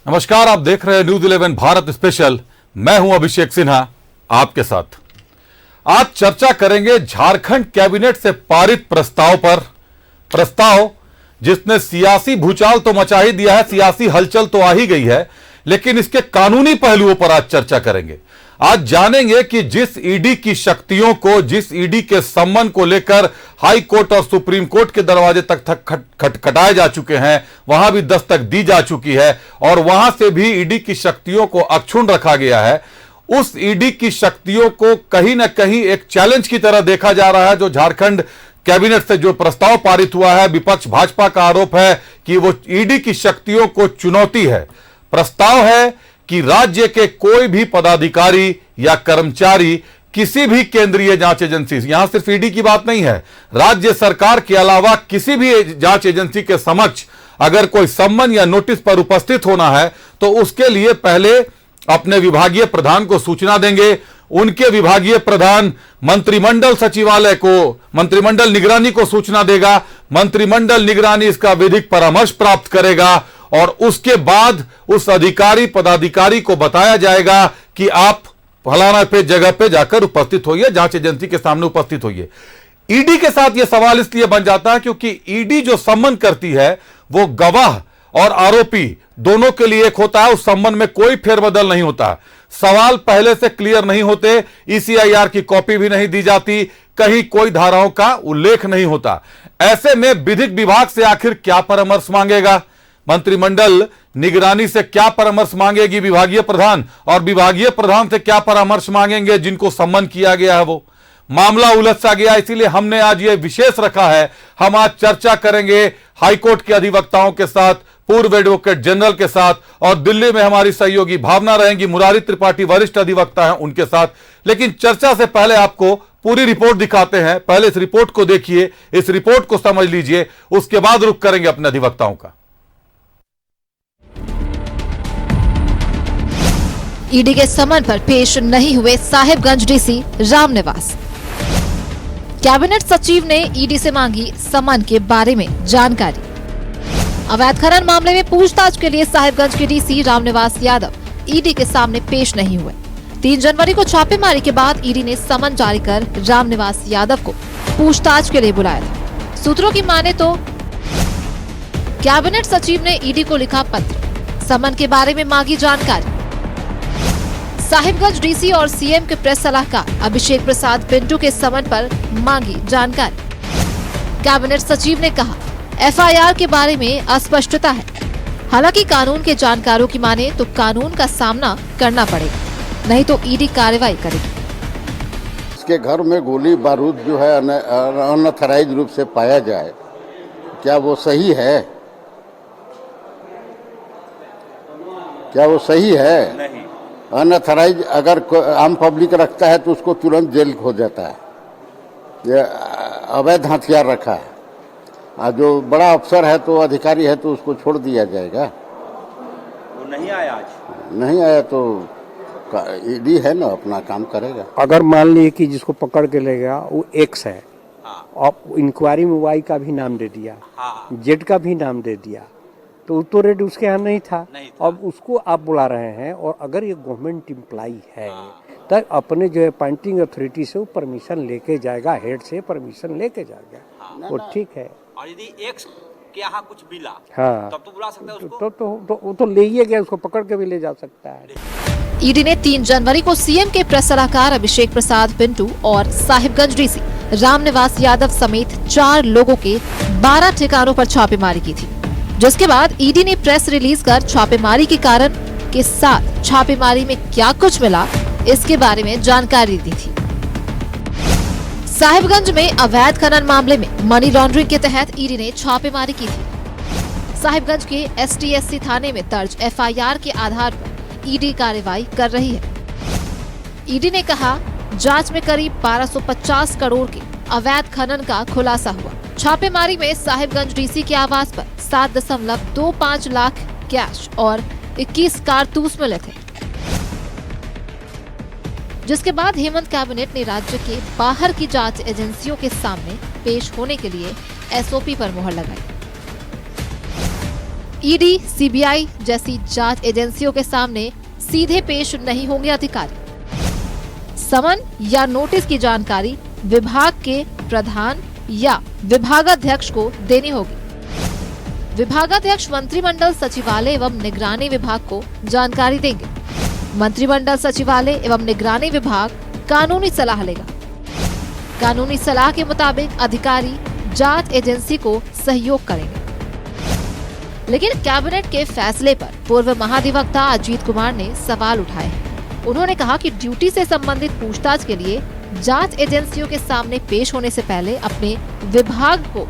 नमस्कार, आप देख रहे हैं न्यूज 11 भारत स्पेशल। मैं हूं अभिषेक सिन्हा आपके साथ। आज चर्चा करेंगे झारखंड कैबिनेट से पारित प्रस्ताव पर। प्रस्ताव जिसने सियासी भूचाल तो मचा ही दिया है, सियासी हलचल तो आ ही गई है, लेकिन इसके कानूनी पहलुओं पर आज चर्चा करेंगे। आज जानेंगे कि जिस ईडी की शक्तियों को, जिस ईडी के सम्मन को लेकर हाई कोर्ट और सुप्रीम कोर्ट के दरवाजे तक खटखटाए जा चुके हैं, वहां भी दस्तक दी जा चुकी है और वहां से भी ईडी की शक्तियों को अक्षुण्ण रखा गया है। उस ईडी की शक्तियों को कहीं ना कहीं एक चैलेंज की तरह देखा जा रहा है। जो झारखंड कैबिनेट से जो प्रस्ताव पारित हुआ है, विपक्ष भाजपा का आरोप है कि वो ईडी की शक्तियों को चुनौती है। प्रस्ताव है कि राज्य के कोई भी पदाधिकारी या कर्मचारी किसी भी केंद्रीय जांच एजेंसी, यहां सिर्फ ईडी की बात नहीं है, राज्य सरकार के अलावा किसी भी जांच एजेंसी के समक्ष अगर कोई सम्मन या नोटिस पर उपस्थित होना है तो उसके लिए पहले अपने विभागीय प्रधान को सूचना देंगे। उनके विभागीय प्रधान मंत्रिमंडल सचिवालय को, मंत्रिमंडल निगरानी को सूचना देगा। मंत्रिमंडल निगरानी इसका विधिक परामर्श प्राप्त करेगा और उसके बाद उस अधिकारी पदाधिकारी को बताया जाएगा कि आप फलाना पे जगह पे जाकर उपस्थित होइए, जांच एजेंसी के सामने उपस्थित होइए। ईडी के साथ यह सवाल इसलिए बन जाता है क्योंकि ईडी जो सम्मन करती है वो गवाह और आरोपी दोनों के लिए एक होता है। उस सम्मन में कोई फेरबदल नहीं होता, सवाल पहले से क्लियर नहीं होते, ईसीआईआर की कॉपी भी नहीं दी जाती, कहीं कोई धाराओं का उल्लेख नहीं होता। ऐसे में विधिक विभाग से आखिर क्या परामर्श मांगेगा, मंत्रिमंडल निगरानी से क्या परामर्श मांगेगी विभागीय प्रधान, और विभागीय प्रधान से क्या परामर्श मांगेंगे जिनको सम्मन किया गया है। वो मामला उलझ सा गया, इसीलिए हमने आज ये विशेष रखा है। हम आज चर्चा करेंगे हाईकोर्ट के अधिवक्ताओं के साथ, पूर्व एडवोकेट जनरल के साथ, और दिल्ली में हमारी सहयोगी भावना रहेंगी, मुरारी त्रिपाठी वरिष्ठ अधिवक्ता हैं, उनके साथ। लेकिन चर्चा से पहले आपको पूरी रिपोर्ट दिखाते हैं। पहले इस रिपोर्ट को देखिए, इस रिपोर्ट को समझ लीजिए, उसके बाद रुख करेंगे अपने अधिवक्ताओं का। ईडी के समन पर पेश नहीं हुए साहिबगंज डीसी रामनिवास। कैबिनेट सचिव ने ईडी से मांगी समन के बारे में जानकारी। अवैध खनन मामले में पूछताछ के लिए साहिबगंज के डीसी रामनिवास यादव ईडी के सामने पेश नहीं हुए। 3 जनवरी को छापेमारी के बाद ईडी ने समन जारी कर रामनिवास यादव को पूछताछ के लिए बुलाया था। सूत्रों की माने तो कैबिनेट सचिव ने ईडी को लिखा पत्र, समन के बारे में मांगी जानकारी। साहिबगंज डीसी और सीएम के प्रेस सलाहकार अभिषेक प्रसाद पिंटू के समन पर मांगी जानकारी। कैबिनेट सचिव ने कहा, एफआईआर के बारे में अस्पष्टता है। हालांकि कानून के जानकारों की माने तो कानून का सामना करना पड़ेगा, नहीं तो ईडी कार्रवाई करेगी। इसके घर में गोली बारूद जो है अनऑथराइज्ड रूप से पाया जाए, क्या वो सही है? क्या वो सही है? नहीं। अनऑथराइज अगर आम पब्लिक रखता है तो उसको तुरंत जेल हो जाता है। ये अवैध हथियार रखा है, जो बड़ा अफसर है तो अधिकारी है तो उसको छोड़ दिया जाएगा। वो नहीं आया आज, नहीं आया तो ईडी है ना, अपना काम करेगा। अगर मान लिए कि जिसको पकड़ के ले गया वो एक्स है, और इंक्वायरी में वाई का भी नाम दे दिया, जेड का भी नाम दे दिया, तो रेड उसके यहाँ नहीं था। अब उसको आप बुला रहे हैं, और अगर ये गवर्नमेंट एम्प्लॉई है तब अपने जो अपॉइंटिंग अथॉरिटी से वो परमिशन लेके जाएगा, हेड से परमिशन लेके जाएगा, वो ठीक है। और यदि एक्स के यहाँ कुछ मिला, हाँ, तब तो बुला सकता है उसको। तो ले ही गया, उसको पकड़ के भी ले जा सकता है। ईडी ने 3 जनवरी को सीएम के प्रेस सलाहकार अभिषेक प्रसाद पिंटू और साहिबगंज डीसी रामनिवास यादव समेत 4 लोगों के 12 ठिकानों पर छापेमारी की थी, जिसके बाद ईडी ने प्रेस रिलीज कर छापेमारी के कारण के साथ छापेमारी में क्या कुछ मिला इसके बारे में जानकारी दी थी। साहिबगंज में अवैध खनन मामले में मनी लॉन्ड्रिंग के तहत ईडी ने छापेमारी की थी। साहिबगंज के एसटीएससी थाने में दर्ज एफआईआर के आधार पर ईडी कार्रवाई कर रही है। ईडी ने कहा, जांच में करीब 1250 करोड़ के अवैध खनन का खुलासा हुआ। छापेमारी में साहिबगंज डीसी के आवास पर 7.25 लाख कैश और 21 कारतूस मिले थे, जिसके बाद हेमंत कैबिनेट ने राज्य के बाहर की जांच एजेंसियों के सामने पेश होने के लिए एसओपी पर मुहर लगाई। ईडी, सीबीआई जैसी जांच एजेंसियों के सामने सीधे पेश नहीं होंगे अधिकारी। समन या नोटिस की जानकारी विभाग के प्रधान या विभागाध्यक्ष को देनी होगी। विभागाध्यक्ष मंत्रिमंडल सचिवालय एवं निगरानी विभाग को जानकारी देंगे। मंत्रिमंडल सचिवालय एवं निगरानी विभाग कानूनी सलाह लेगा। कानूनी सलाह के मुताबिक अधिकारी जांच एजेंसी को सहयोग करेंगे। लेकिन कैबिनेट के फैसले पर पूर्व महाधिवक्ता अजीत कुमार ने सवाल उठाए हैं। उन्होंने कहा कि ड्यूटी से संबंधित पूछताछ के लिए जांच एजेंसियों के सामने पेश होने से पहले अपने विभाग को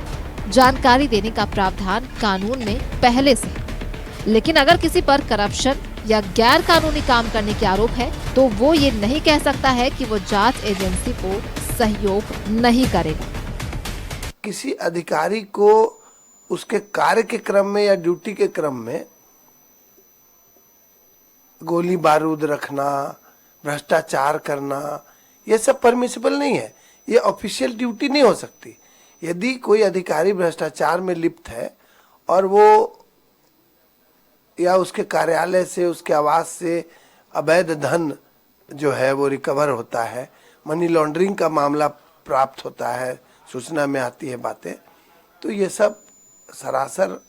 जानकारी देने का प्रावधान कानून में पहले से है। लेकिन अगर किसी पर करप्शन या गैर कानूनी काम करने के आरोप है तो वो ये नहीं कह सकता है कि वो जांच एजेंसी को सहयोग नहीं करेगा। किसी अधिकारी को उसके कार्य के क्रम में या ड्यूटी के क्रम में गोली बारूद रखना, भ्रष्टाचार करना, ये सब परमिसिबल नहीं है। ये ऑफिशियल ड्यूटी नहीं हो सकती। यदि कोई अधिकारी भ्रष्टाचार में लिप्त है और वो या उसके कार्यालय से, उसके आवास से अवैध धन जो है वो रिकवर होता है, मनी लॉन्ड्रिंग का मामला प्राप्त होता है, सूचना में आती है बातें, तो ये सब सरासर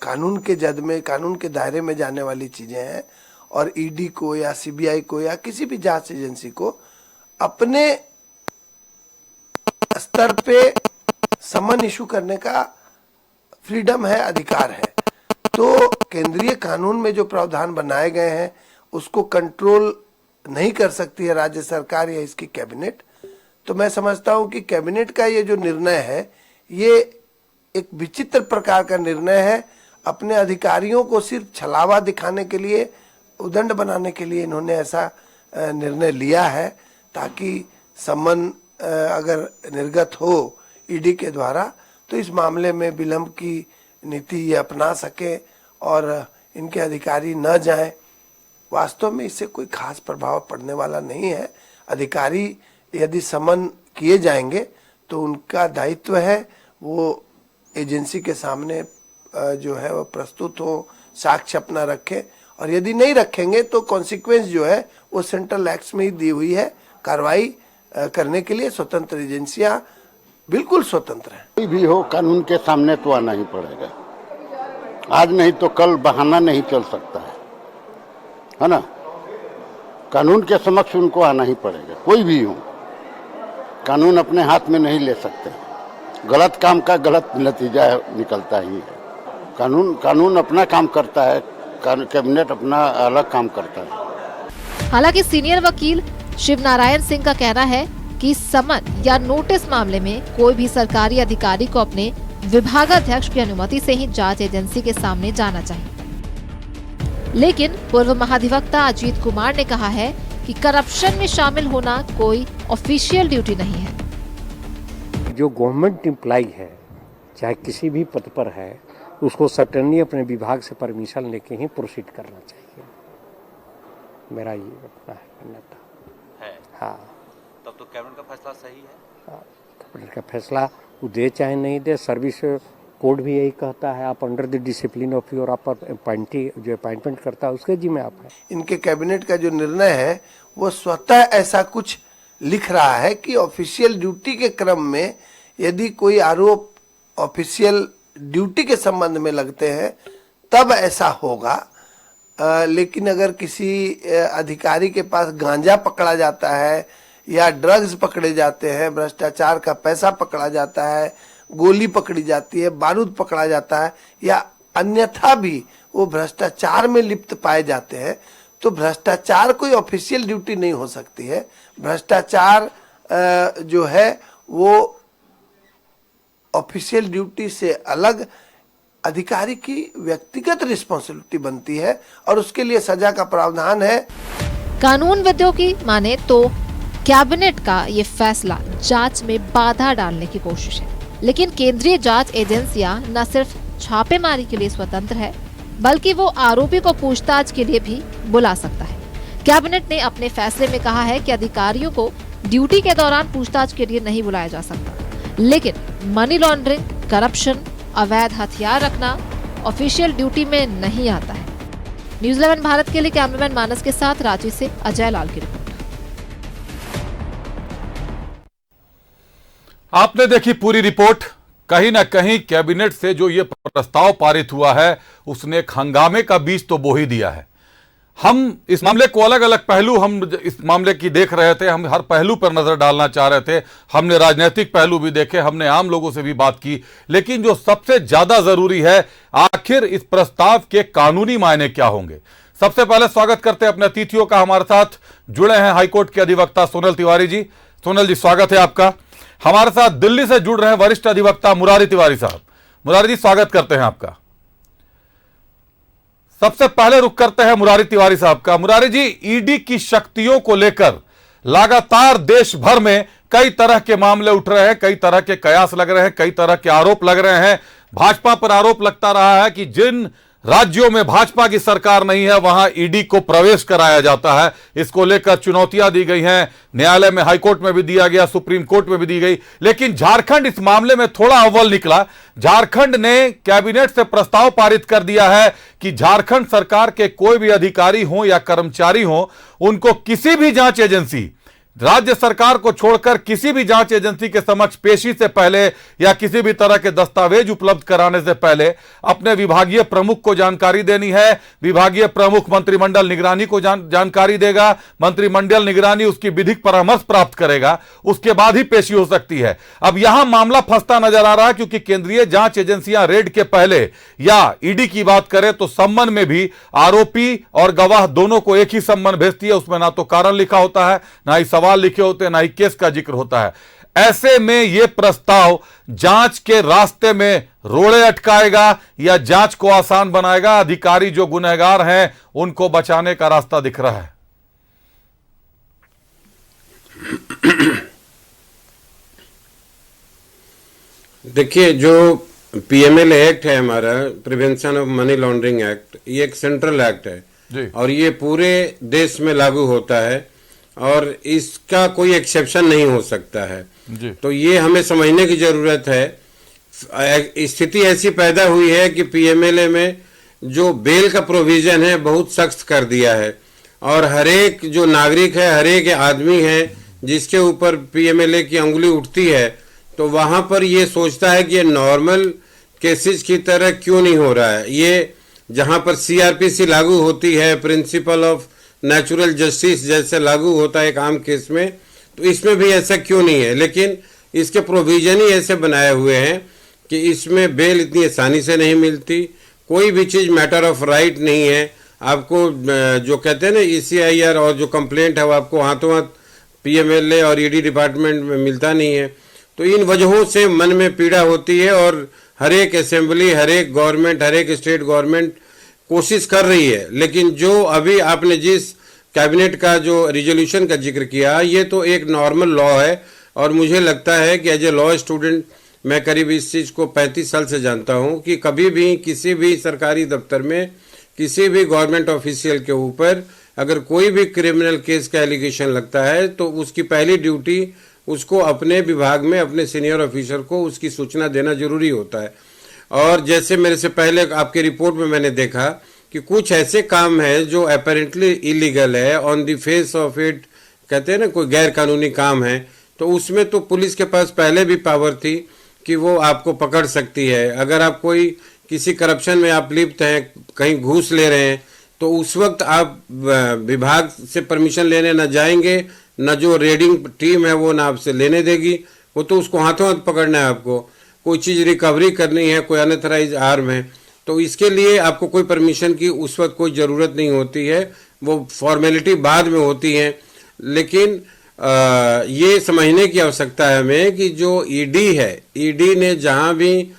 कानून के जद में, कानून के दायरे में जाने वाली चीजें हैं। और ईडी को या सीबीआई को या किसी भी जांच एजेंसी को अपने स्तर पे समन इशू करने का फ्रीडम है, अधिकार है। तो केंद्रीय कानून में जो प्रावधान बनाए गए हैं उसको कंट्रोल नहीं कर सकती है राज्य सरकार या इसकी कैबिनेट। तो मैं समझता हूं कि कैबिनेट का ये जो निर्णय है ये एक विचित्र प्रकार का निर्णय है। अपने अधिकारियों को सिर्फ छलावा दिखाने के लिए, उदंड बनाने के लिए इन्होंने ऐसा निर्णय लिया है ताकि सम्मन अगर निर्गत हो ईडी के द्वारा तो इस मामले में विलंब की नीति ये अपना सके और इनके अधिकारी न जाएं। वास्तव में इससे कोई खास प्रभाव पड़ने वाला नहीं है। अधिकारी यदि समन किए जाएंगे तो उनका दायित्व है वो एजेंसी के सामने जो है वो प्रस्तुत हो, साक्ष्य अपना रखें, और यदि नहीं रखेंगे तो कॉन्सिक्वेंस जो है वो सेंट्रल एक्ट्स में ही दी हुई है। कार्रवाई करने के लिए स्वतंत्र एजेंसियां बिल्कुल स्वतंत्र हैं। कोई भी हो कानून के सामने तो आना ही पड़ेगा। आज नहीं तो कल बहाना नहीं चल सकता है ना। कानून के समक्ष उनको आना ही पड़ेगा। कोई भी हो, कानून अपने हाथ में नहीं ले सकते। गलत काम का गलत नतीजा निकलता ही है। कानून अपना काम करता है, कैबिनेट अपना अलग काम करता है। हालांकि सीनियर वकील शिव नारायण सिंह का कहना है कि समन या नोटिस मामले में कोई भी सरकारी अधिकारी को अपने विभागाध्यक्ष की अनुमति से ही जांच एजेंसी के सामने जाना चाहिए। लेकिन पूर्व महाधिवक्ता अजीत कुमार ने कहा है कि करप्शन में शामिल होना कोई ऑफिशियल ड्यूटी नहीं है। जो गवर्नमेंट एम्प्लॉय है, चाहे किसी भी पद पर है, उसको सर्टेनली अपने विभाग से परमिशन लेके ही प्रोसीड करना चाहिए। मेरा ये अपना है। हाँ, तब तो कैबिनेट का फैसला सही है। कैबिनेट का फैसला वो दे चाहे नहीं दे, सर्विस कोड भी यही कहता है, आप under the discipline of your आप अपॉइंटी जो अपॉइंटमेंट करता है उसके जिम्मे आप है। इनके कैबिनेट का जो निर्णय है वो स्वतः ऐसा कुछ लिख रहा है कि ऑफिशियल ड्यूटी के क्रम में यदि कोई आरोप ऑफिशियल ड्यूटी के संबंध में लगते हैं तब ऐसा होगा। लेकिन अगर किसी अधिकारी के पास गांजा पकड़ा जाता है या ड्रग्स पकड़े जाते हैं, भ्रष्टाचार का पैसा पकड़ा जाता है, गोली पकड़ी जाती है, बारूद पकड़ा जाता है या अन्यथा भी वो भ्रष्टाचार में लिप्त पाए जाते हैं, तो भ्रष्टाचार कोई ऑफिशियल ड्यूटी नहीं हो सकती है। भ्रष्टाचार जो है वो ऑफिशियल ड्यूटी से अलग अधिकारी की व्यक्तिगत रिस्पॉन्सिबिलिटी बनती है और उसके लिए सजा का प्रावधान है। कानून विदों की माने तो कैबिनेट का ये फैसला जांच में बाधा डालने की कोशिश है। लेकिन केंद्रीय जांच एजेंसियां न सिर्फ छापेमारी के लिए स्वतंत्र है, बल्कि वो आरोपी को पूछताछ के लिए भी बुला सकता है। कैबिनेट ने अपने फैसले में कहा है कि अधिकारियों को ड्यूटी के दौरान पूछताछ के लिए नहीं बुलाया जा सकता, लेकिन मनी लॉन्ड्रिंग, करप्शन, अवैध हथियार रखना, ऑफिशियल ड्यूटी में नहीं आता है। न्यूज़ 11 भारत के लिए कैमरामैन मानस के साथ रांची से अजय लाल की रिपोर्ट। आपने देखी पूरी रिपोर्ट। कहीं ना कहीं कैबिनेट से जो ये प्रस्ताव पारित हुआ है उसने एक हंगामे का बीज तो बो ही दिया है। हम इस मामले को अलग अलग पहलू हम इस मामले की देख रहे थे, हम हर पहलू पर नजर डालना चाह रहे थे। हमने राजनीतिक पहलू भी देखे, हमने आम लोगों से भी बात की, लेकिन जो सबसे ज्यादा जरूरी है आखिर इस प्रस्ताव के कानूनी मायने क्या होंगे। सबसे पहले स्वागत करते हैं अपने अतिथियों का। हमारे साथ जुड़े हैं हाईकोर्ट के अधिवक्ता सोनल तिवारी जी। सोनल जी, स्वागत है आपका। हमारे साथ दिल्ली से जुड़ रहे हैं वरिष्ठ अधिवक्ता मुरारी तिवारी साहब। मुरारी जी, स्वागत करते हैं आपका। सबसे पहले रुख करते हैं मुरारी तिवारी साहब का। मुरारी जी, ईडी की शक्तियों को लेकर लगातार देश भर में कई तरह के मामले उठ रहे हैं, कई तरह के कयास लग रहे हैं, कई तरह के आरोप लग रहे हैं। भाजपा पर आरोप लगता रहा है कि जिन राज्यों में भाजपा की सरकार नहीं है वहां ईडी को प्रवेश कराया जाता है। इसको लेकर चुनौतियां दी गई हैं, न्यायालय में, हाईकोर्ट में भी दिया गया, सुप्रीम कोर्ट में भी दी गई। लेकिन झारखंड इस मामले में थोड़ा अव्वल निकला। झारखंड ने कैबिनेट से प्रस्ताव पारित कर दिया है कि झारखंड सरकार के कोई भी अधिकारी हो या कर्मचारी हो, उनको किसी भी जांच एजेंसी, राज्य सरकार को छोड़कर किसी भी जांच एजेंसी के समक्ष पेशी से पहले या किसी भी तरह के दस्तावेज उपलब्ध कराने से पहले अपने विभागीय प्रमुख को जानकारी देनी है। विभागीय प्रमुख मंत्रिमंडल निगरानी को जानकारी देगा, मंत्रिमंडल निगरानी उसकी विधिक परामर्श प्राप्त करेगा, उसके बाद ही पेशी हो सकती है। अब यहां मामला फंसता नजर आ रहा है क्योंकि केंद्रीय जांच एजेंसियां रेड के पहले या ईडी की बात करें तो सम्मन में भी आरोपी और गवाह दोनों को एक ही सम्मन भेजती है। उसमें ना तो कारण लिखा होता है, ना ही सवाल लिखे होते हैं, ना ही केस का जिक्र होता है। ऐसे में यह प्रस्ताव जांच के रास्ते में रोड़े अटकाएगा या जांच को आसान बनाएगा? अधिकारी जो गुनहगार हैं उनको बचाने का रास्ता दिख रहा है। देखिए, जो पीएमएल एक्ट है हमारा, prevention of money laundering act, ये एक सेंट्रल एक्ट है जी। और ये पूरे देश में लागू होता है और इसका कोई एक्सेप्शन नहीं हो सकता है जी। तो ये हमें समझने की जरूरत है। स्थिति ऐसी पैदा हुई है कि पीएमएलए में जो बेल का प्रोविजन है बहुत सख्त कर दिया है और हरेक जो नागरिक है, हरेक आदमी है जिसके ऊपर पीएमएलए की अंगुली उठती है तो वहां पर ये सोचता है कि ये नॉर्मल केसेस की तरह क्यों नहीं हो रहा है। ये जहां पर सीआरपीसी लागू होती है, प्रिंसिपल ऑफ नेचुरल जस्टिस जैसे लागू होता है एक आम केस में, तो इसमें भी ऐसा क्यों नहीं है। लेकिन इसके प्रोविजन ही ऐसे बनाए हुए हैं कि इसमें बेल इतनी आसानी से नहीं मिलती, कोई भी चीज़ मैटर ऑफ राइट नहीं है। आपको जो कहते हैं ना ECIR और जो कंप्लेंट है वो आपको हाथों हाथ पीएमएलए और ईडी डिपार्टमेंट में मिलता नहीं है। तो इन वजहों से मन में पीड़ा होती है और हर एक असेंबली, हर एक गवर्नमेंट, हर एक स्टेट गवर्नमेंट कोशिश कर रही है। लेकिन जो अभी आपने जिस कैबिनेट का जो रिजोल्यूशन का जिक्र किया, ये तो एक नॉर्मल लॉ है और मुझे लगता है कि एज ए लॉ स्टूडेंट मैं करीब इस चीज़ को 35 साल से जानता हूँ कि कभी भी किसी भी सरकारी दफ्तर में किसी भी गवर्नमेंट ऑफिशियल के ऊपर अगर कोई भी क्रिमिनल केस का एलिगेशन लगता है तो उसकी पहली ड्यूटी उसको अपने विभाग में अपने सीनियर ऑफिसर को उसकी सूचना देना जरूरी होता है। और जैसे मेरे से पहले आपके रिपोर्ट में मैंने देखा कि कुछ ऐसे काम है जो अपेरेंटली इलीगल है, on the face of it कहते हैं ना, कोई गैर कानूनी काम है, तो उसमें तो पुलिस के पास पहले भी पावर थी कि वो आपको पकड़ सकती है। अगर आप कोई किसी करप्शन में आप लिप्त हैं, कहीं घूस ले रहे हैं, तो उस वक्त आप विभाग से परमिशन लेने न जाएंगे, न जो रेडिंग टीम है वो ना आपसे लेने देगी, वो तो उसको हाथों हाथ पकड़ना है। आपको कोई चीज़ रिकवरी करनी है, कोई अनऑथराइज आर्म है, तो इसके लिए आपको कोई परमिशन की उस वक्त कोई ज़रूरत नहीं होती है, वो फॉर्मेलिटी बाद में होती है। लेकिन ये समझने की आवश्यकता है हमें कि जो ईडी है, ईडी ने जहां भी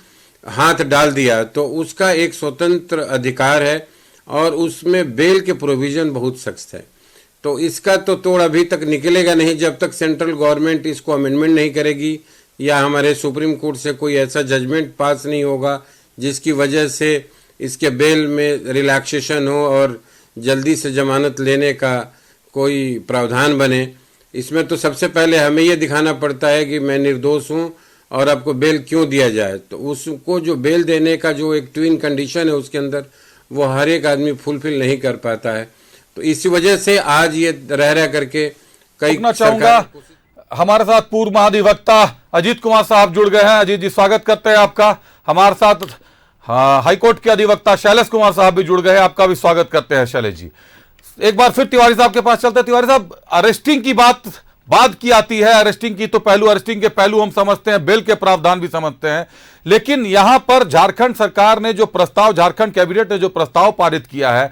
हाथ डाल दिया तो उसका एक स्वतंत्र अधिकार है और उसमें बेल के प्रोविज़न बहुत सख्त है। तो इसका तो तोड़ अभी तक निकलेगा नहीं जब तक सेंट्रल गवर्नमेंट इसको अमेंडमेंट नहीं करेगी या हमारे सुप्रीम कोर्ट से कोई ऐसा जजमेंट पास नहीं होगा जिसकी वजह से इसके बेल में रिलैक्सेशन हो और जल्दी से जमानत लेने का कोई प्रावधान बने। इसमें तो सबसे पहले हमें ये दिखाना पड़ता है कि मैं निर्दोष हूँ और आपको बेल क्यों दिया जाए। तो उसको जो बेल देने का जो एक ट्विन कंडीशन है उसके अंदर, वो हर एक आदमी फुलफिल नहीं कर पाता है। तो इसी वजह से आज ये रह करके कई चाहूंगा हमारे साथ पूर्व महाधिवक्ता अजीत कुमार साहब जुड़ गए हैं। अजीत जी, स्वागत करते हैं आपका। हमारे साथ हाईकोर्ट के अधिवक्ता शैलेश कुमार साहब भी जुड़ गए हैं, आपका भी स्वागत करते हैं शैलेश जी। एक बार फिर तिवारी साहब के पास चलते हैं। तिवारी साहब, अरेस्टिंग की बात की आती है, अरेस्टिंग की तो अरेस्टिंग के पहलू हम समझते हैं, बेल के प्रावधान भी समझते हैं, लेकिन यहां पर झारखंड सरकार ने जो प्रस्ताव, झारखंड कैबिनेट ने जो प्रस्ताव पारित किया है,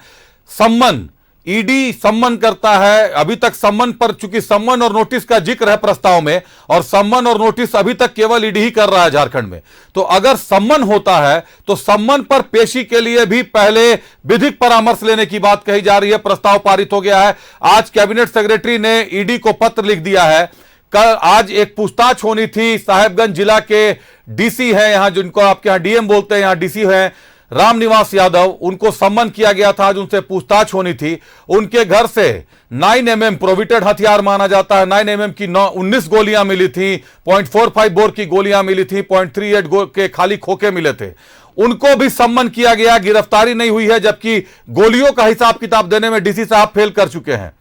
सम्मन, ईडी सम्मन करता है। अभी तक सम्मन पर, चूंकि सम्मन और नोटिस का जिक्र है प्रस्ताव में, और सम्मन और नोटिस अभी तक केवल ईडी ही कर रहा है झारखंड में, तो अगर सम्मन होता है तो सम्मन पर पेशी के लिए भी पहले विधिक परामर्श लेने की बात कही जा रही है। प्रस्ताव पारित हो गया है। आज कैबिनेट सेक्रेटरी ने ईडी को पत्र लिख दिया है। कल आज एक पूछताछ होनी थी, साहेबगंज जिला के डीसी है यहां, जिनको आपके यहां डीएम बोलते हैं, यहां डीसी है रामनिवास यादव, उनको सम्मन किया गया था। आज उनसे पूछताछ होनी थी। उनके घर से 9mm प्रोविटेड हथियार माना जाता है, 9mm की 19 गोलियां मिली थी, .45 बोर की गोलियां मिली थी, .38 के खाली खोखे मिले थे। उनको भी सम्मन किया गया, गिरफ्तारी नहीं हुई है, जबकि गोलियों का हिसाब किताब देने में डीसी साहब फेल कर चुके हैं,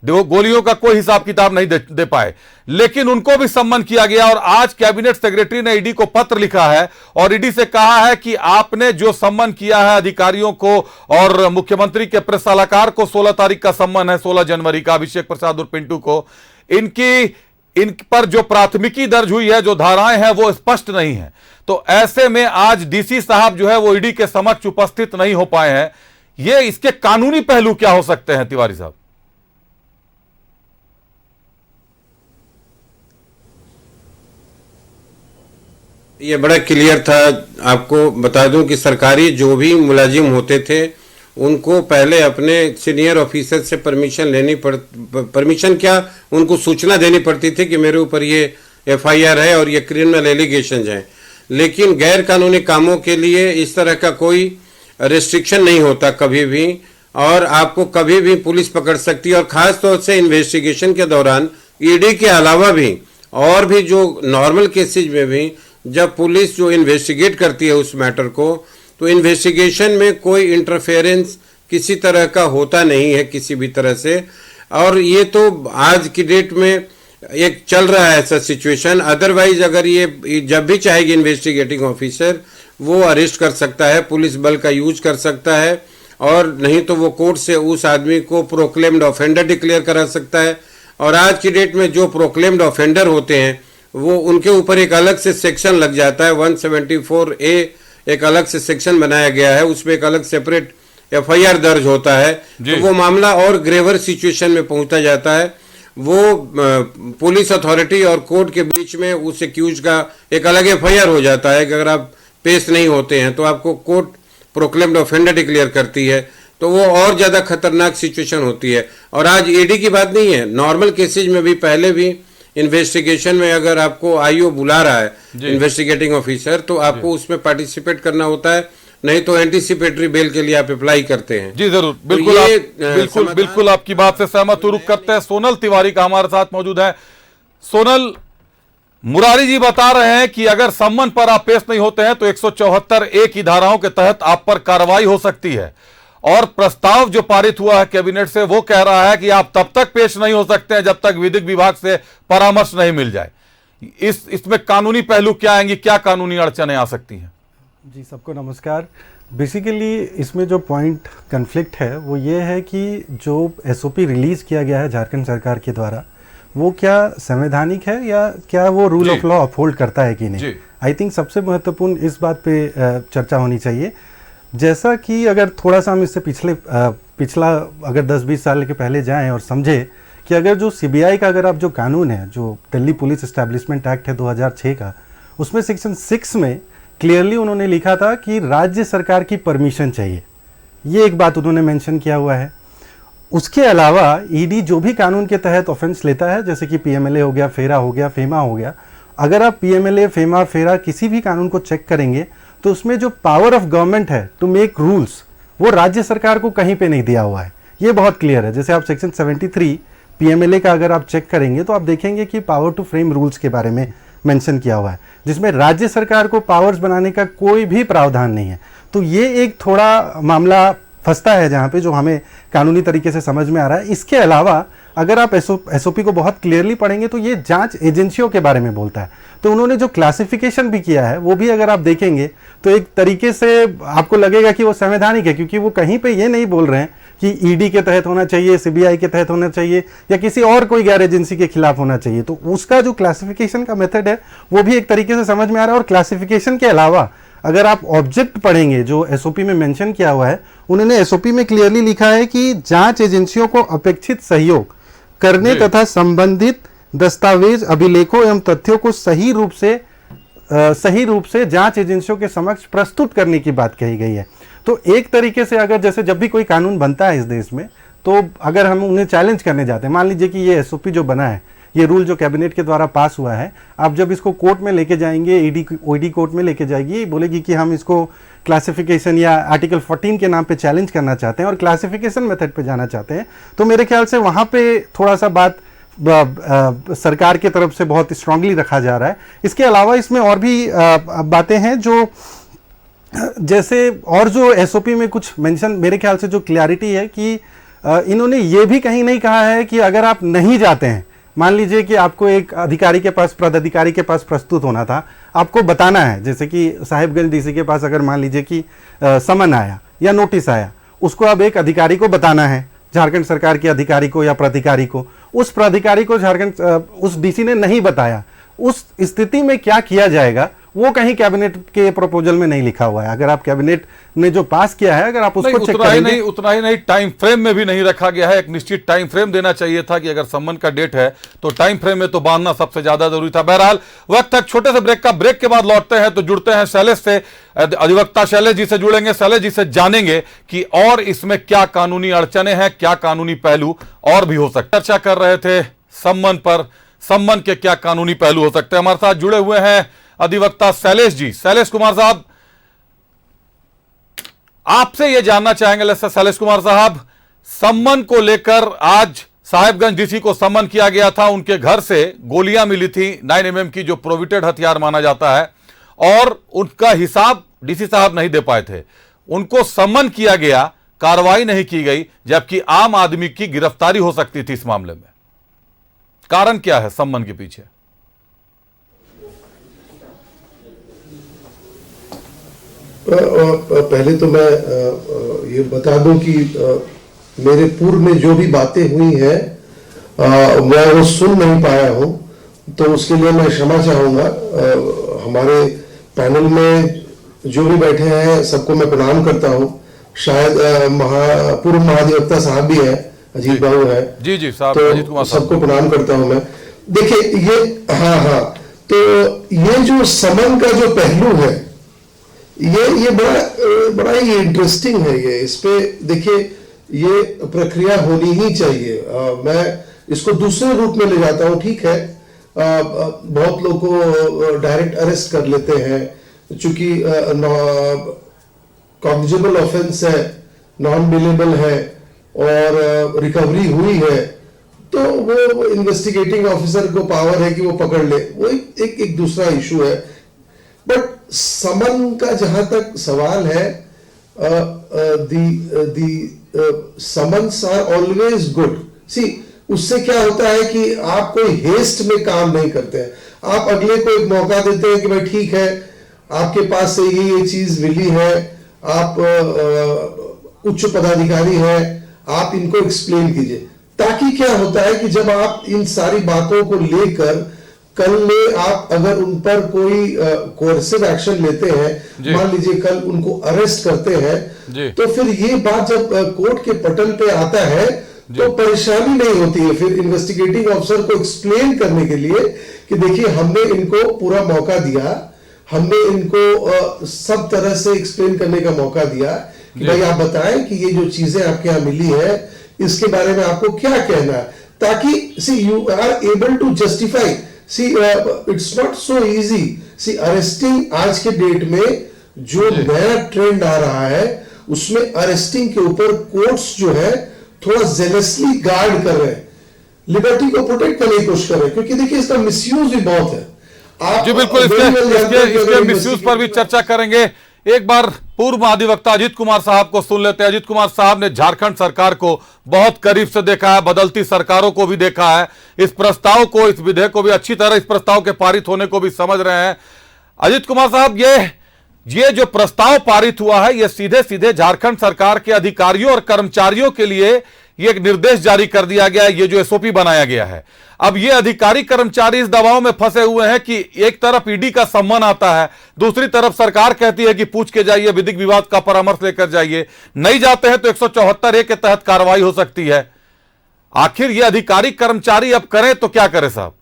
गोलियों का कोई हिसाब किताब नहीं दे पाए, लेकिन उनको भी सम्मन किया गया। और आज कैबिनेट सेक्रेटरी ने ईडी को पत्र लिखा है और ईडी से कहा है कि आपने जो सम्मन किया है अधिकारियों को, और मुख्यमंत्री के प्रेस सलाहकार को 16 तारीख का सम्मन है, 16 जनवरी का, अभिषेक प्रसाद और पिंटू को, इन पर जो प्राथमिकी दर्ज हुई है, जो धाराएं हैं, वो स्पष्ट नहीं है। तो ऐसे में आज डीसी साहब जो है वो ईडी के समक्ष उपस्थित नहीं हो पाए हैं। ये इसके कानूनी पहलू क्या हो सकते हैं तिवारी साहब? ये बड़ा क्लियर था। आपको बता दूं कि सरकारी जो भी मुलाजिम होते थे उनको पहले अपने सीनियर ऑफिसर से परमिशन क्या, उनको सूचना देनी पड़ती थी कि मेरे ऊपर ये एफआईआर है और ये क्रिमिनल एलिगेशन हैं। लेकिन गैर कानूनी कामों के लिए इस तरह का कोई रेस्ट्रिक्शन नहीं होता कभी भी, और आपको कभी भी पुलिस पकड़ सकती है। और खास तौर से इन्वेस्टिगेशन के दौरान ईडी के अलावा भी और भी जो नॉर्मल केसेज में भी जब पुलिस जो इन्वेस्टिगेट करती है उस मैटर को, तो इन्वेस्टिगेशन में कोई इंटरफेरेंस किसी तरह का होता नहीं है किसी भी तरह से। और ये तो आज की डेट में एक चल रहा है ऐसा सिचुएशन। अदरवाइज अगर ये जब भी चाहेगी इन्वेस्टिगेटिंग ऑफिसर वो अरेस्ट कर सकता है, पुलिस बल का यूज कर सकता है, और नहीं तो वो कोर्ट से उस आदमी को प्रोक्लेम्ड ऑफेंडर डिक्लेयर करा सकता है। और आज की डेट में जो प्रोक्लेम्ड ऑफेंडर होते हैं वो उनके ऊपर एक अलग से सेक्शन लग जाता है, 174A एक अलग से सेक्शन बनाया गया है, उसमें एक अलग सेपरेट एफआईआर दर्ज होता है। तो वो मामला और ग्रेवर सिचुएशन में पहुंचा जाता है। वो पुलिस अथॉरिटी और कोर्ट के बीच में उस एक्यूज का एक अलग एफआईआर हो जाता है कि अगर आप पेश नहीं होते हैं तो आपको कोर्ट प्रोक्लेम्ड ऑफेंडर डिक्लेयर करती है, तो वो और ज्यादा खतरनाक सिचुएशन होती है। और आज ईडी की बात नहीं है, नॉर्मल केसेज में भी पहले भी इन्वेस्टिगेशन में अगर आपको आईओ बुला रहा है इन्वेस्टिगेटिंग ऑफिसर, तो आपको उसमें पार्टिसिपेट करना होता है, नहीं तो एंटीसिपेटरी बेल के लिए आप अप्लाई करते हैं। जी जरूर, बिल्कुल बिल्कुल आपकी बात से सहमत हूं। रुक करते हैं, सोनल तिवारी का हमारे साथ मौजूद है। सोनल, मुरारी जी बता रहे हैं कि अगर सम्मन पर आप पेश नहीं होते हैं तो 174A की धाराओं के तहत आप पर कार्रवाई हो सकती है, और प्रस्ताव जो पारित हुआ है कैबिनेट से वो कह रहा है कि आप तब तक पेश नहीं हो सकते हैं जब तक विधिक विभाग से परामर्श नहीं मिल जाए। इसमें कानूनी पहलू क्या आएंगे, क्या कानूनी अड़चनें आ सकती हैं? जी, सबको नमस्कार। बेसिकली इसमें जो पॉइंट कन्फ्लिक्ट है वो ये है कि जो एसओपी रिलीज किया गया है झारखंड सरकार के द्वारा, वो क्या संवैधानिक है या क्या वो रूल ऑफ लॉ अपहोल्ड करता है कि नहीं। आई थिंक सबसे महत्वपूर्ण इस बात पे चर्चा होनी चाहिए। जैसा कि अगर थोड़ा सा हम इससे पिछला अगर 10-20 साल के पहले जाएं और समझे कि अगर जो सीबीआई का अगर आप जो कानून है, जो दिल्ली पुलिस एस्टैब्लिशमेंट एक्ट है 2006 का, उसमें सेक्शन 6 में क्लियरली उन्होंने लिखा था कि राज्य सरकार की परमिशन चाहिए। ये एक बात उन्होंने मेंशन किया हुआ है। उसके अलावा ईडी जो भी कानून के तहत ऑफेंस लेता है, जैसे कि पीएमएलए हो गया, फेरा हो गया, फेमा हो गया, अगर आप पीएमएलए, फेमा, फेरा किसी भी कानून को चेक करेंगे तो उसमें जो पावर ऑफ गवर्नमेंट है टू मेक रूल्स, वो राज्य सरकार को कहीं पे नहीं दिया हुआ है। ये बहुत क्लियर है। जैसे आप सेक्शन 73 पीएमएलए का अगर आप चेक करेंगे तो आप देखेंगे कि पावर टू फ्रेम रूल्स के बारे में मेंशन किया हुआ है, जिसमें राज्य सरकार को पावर्स बनाने का कोई भी प्रावधान नहीं है। तो ये एक थोड़ा मामला फंसता है जहां पे, जो हमें कानूनी तरीके से समझ में आ रहा है। इसके अलावा अगर आप एसओपी को बहुत क्लियरली पढ़ेंगे तो ये जांच एजेंसियों के बारे में बोलता है। तो उन्होंने जो क्लासिफिकेशन भी किया है वो भी अगर आप देखेंगे तो एक तरीके से आपको लगेगा कि वो संवैधानिक है, क्योंकि वो कहीं पे ये नहीं बोल रहे हैं कि ईडी के तहत होना चाहिए, सीबीआई के तहत होना चाहिए या किसी और कोई गैर एजेंसी के खिलाफ होना चाहिए। तो उसका जो क्लासिफिकेशन का मेथड है वो भी एक तरीके से समझ में आ रहा है। और क्लासिफिकेशन के अलावा अगर आप ऑब्जेक्ट पढ़ेंगे जो एसओपी में मेंशन किया हुआ है, उन्होंने एसओपी में क्लियरली लिखा है कि जांच एजेंसियों को अपेक्षित सहयोग करने तथा संबंधित दस्तावेज, अभिलेखों एवं तथ्यों को सही रूप से जांच एजेंसियों के समक्ष प्रस्तुत करने की बात कही गई है। तो एक तरीके से अगर जैसे जब भी कोई कानून बनता है इस देश में, तो अगर हम उन्हें चैलेंज करने जाते हैं, मान लीजिए कि ये एसओपी जो बना है, ये रूल जो कैबिनेट के द्वारा पास हुआ है, आप जब इसको कोर्ट में लेके जाएंगे, ईडी कोर्ट में लेके जाएगी, बोलेगी कि हम इसको क्लासिफिकेशन या आर्टिकल 14 के नाम पे चैलेंज करना चाहते हैं और क्लासिफिकेशन मेथड पे जाना चाहते हैं, तो मेरे ख्याल से वहाँ पे थोड़ा सा बात सरकार की तरफ से बहुत स्ट्रांगली रखा जा रहा है। इसके अलावा इसमें और भी बातें हैं जो जैसे और जो एसओपी में कुछ मेंशन, मेरे ख्याल से जो क्लैरिटी है कि इन्होंने ये भी कहीं नहीं कहा है कि अगर आप नहीं जाते हैं, मान लीजिए कि आपको एक अधिकारी के पास, पदाधिकारी के पास प्रस्तुत होना था, आपको बताना है, जैसे कि साहिबगंज डीसी के पास अगर मान लीजिए कि समन आया या नोटिस आया, उसको अब एक अधिकारी को बताना है, झारखंड सरकार के अधिकारी को या प्राधिकारी को। उस प्राधिकारी को उस डीसी ने नहीं बताया, उस स्थिति में क्या किया जाएगा वो कहीं कैबिनेट के प्रपोजल में नहीं लिखा हुआ है। अगर आप कैबिनेट ने जो पास किया है, अगर आप उसको चेक करेंगे, उतना ही नहीं, टाइम फ्रेम में भी नहीं रखा गया है। एक निश्चित टाइम फ्रेम देना चाहिए था कि अगर सम्मन का डेट है तो टाइम फ्रेम में तो बांधना सबसे ज्यादा जरूरी था। बहरहाल वक्त तक छोटे से ब्रेक का, ब्रेक के बाद लौटते हैं तो जुड़ते हैं शैलेश से, अधिवक्ता शैलेश जी से जुड़ेंगे। शैलेश जी से जानेंगे कि और इसमें क्या कानूनी अड़चने हैं, क्या कानूनी पहलू और भी हो सकते। चर्चा कर रहे थे सम्मन पर, सम्मन के क्या कानूनी पहलू हो सकते हैं। हमारे साथ जुड़े हुए हैं अधिवक्ता शैलेश जी। शैलेश कुमार साहब, आपसे यह जानना चाहेंगे शैलेश कुमार साहब, सम्मन को लेकर आज साहिबगंज डीसी को सम्मन किया गया था, उनके घर से गोलियां मिली थी 9mm की, जो प्रोहिबिटेड हथियार माना जाता है, और उनका हिसाब डीसी साहब नहीं दे पाए थे, उनको सम्मन किया गया, कार्रवाई नहीं की गई, जबकि आम आदमी की गिरफ्तारी हो सकती थी इस मामले में। कारण क्या है सम्मन के पीछे? पहले तो मैं ये बता दूं कि मेरे पूर्व में जो भी बातें हुई हैं मैं वो सुन नहीं पाया हूं, तो उसके लिए मैं क्षमा चाहूंगा। हमारे पैनल में जो भी बैठे हैं सबको मैं प्रणाम करता हूं। शायद पूर्व महाधिवक्ता साहब भी हैं, अजीत बाबू है जी जी साहब, तो अजीत कुमार साहब, सबको प्रणाम करता हूं मैं। देखिए ये हाँ, तो ये जो समन का जो पहलू है, ये बड़ा ही इंटरेस्टिंग है। ये इस पे देखिए, ये प्रक्रिया होनी ही चाहिए। मैं इसको दूसरे रूप में ले जाता हूँ। ठीक है, बहुत लोग को डायरेक्ट अरेस्ट कर लेते हैं, चूंकि कॉग्निजेबल ऑफेंस है, नॉन बिलेबल है और रिकवरी हुई है, तो वो इन्वेस्टिगेटिंग ऑफिसर को पावर है कि वो पकड़ ले, वो एक दूसरा इशू है। बट समन का जहां तक सवाल है, समन्स आर ऑलवेज गुड। सी, उससे क्या होता है कि आप कोई हेस्ट में काम नहीं करते हैं, आप अगले को एक मौका देते हैं कि भाई ठीक है, आपके पास से ये चीज मिली है, आप उच्च पदाधिकारी हैं, आप इनको एक्सप्लेन कीजिए। ताकि क्या होता है कि जब आप इन सारी बातों को लेकर कल में आप अगर उन पर कोई कोर्सिव एक्शन लेते हैं, मान लीजिए कल उनको अरेस्ट करते हैं, तो फिर ये बात जब कोर्ट के पटल पे आता है तो परेशानी नहीं होती है फिर इन्वेस्टिगेटिंग ऑफिसर को एक्सप्लेन करने के लिए कि देखिए हमने इनको पूरा मौका दिया, हमने इनको सब तरह से एक्सप्लेन करने का मौका दिया कि भाई आप बताएं कि ये जो चीजें आपके यहाँ मिली है इसके बारे में आपको क्या कहना है, ताकि see you are able to justify. See it's not so easy. See arresting आज के डेट में जो नया ट्रेंड आ रहा है उसमें अरेस्टिंग के ऊपर कोर्ट्स जो है थोड़ा जेलसली गार्ड कर रहे हैं, लिबर्टी को प्रोटेक्ट करने की कोशिश कर रहे हैं, क्योंकि देखिए इसका मिसयूज भी बहुत है। जी बिल्कुल, इसके मिसयूज पर भी चर्चा करेंगे। एक बार पूर्व महाधिवक्ता अजीत कुमार साहब को सुन लेते हैं। अजीत कुमार साहब ने झारखंड सरकार को बहुत करीब से देखा है, बदलती सरकारों को भी देखा है, इस प्रस्ताव को, इस विधेयक को भी अच्छी तरह, इस प्रस्ताव के पारित होने को भी समझ रहे हैं। अजीत कुमार साहब, ये जो प्रस्ताव पारित हुआ है, ये सीधे सीधे झारखंड सरकार के अधिकारियों और कर्मचारियों के लिए ये एक निर्देश जारी कर दिया गया है, ये जो एसओपी बनाया गया है। अब ये अधिकारी कर्मचारी इस दबाव में फंसे हुए हैं कि एक तरफ ईडी का सम्मन आता है, दूसरी तरफ सरकार कहती है कि पूछ के जाइए, विधिक विभाग का परामर्श लेकर जाइए, नहीं जाते हैं तो 174A के तहत कार्रवाई हो सकती है। आखिर ये अधिकारी कर्मचारी अब करें तो क्या करें साहब?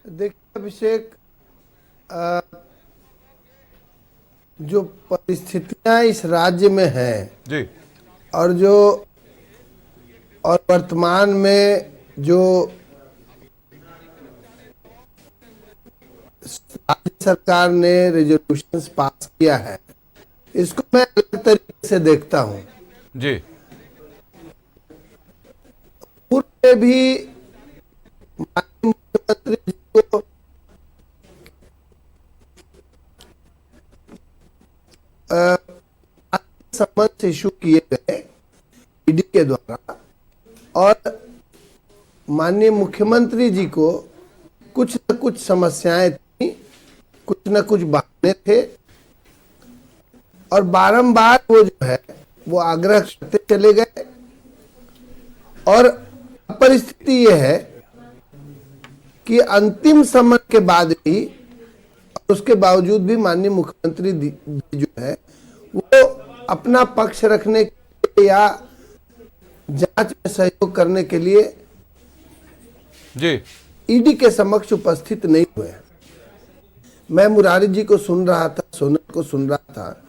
देखिए अभिषेक, जो परिस्थितियां इस राज्य में हैं जी, और वर्तमान में जो राज्य सरकार ने रेजोल्यूशंस पास किया है, इसको मैं अलग तरीके से देखता हूं। जी, पूर्व में भी माननीय मुख्यमंत्री जी को समन्स इशू किए गए ईडी के द्वारा, और माननीय मुख्यमंत्री जी को कुछ न कुछ समस्याएं थी, कुछ न कुछ बहाने थे, और बारंबार वो जो है वो आग्रह करते चले गए। और परिस्थिति ये है कि अंतिम समन के बाद भी, उसके बावजूद भी माननीय मुख्यमंत्री जो है वो अपना पक्ष रखने के या जांच में सहयोग करने के लिए जी, ईडी के समक्ष उपस्थित नहीं हुए। मैं मुरारी जी को सुन रहा था, सोनल को सुन रहा था,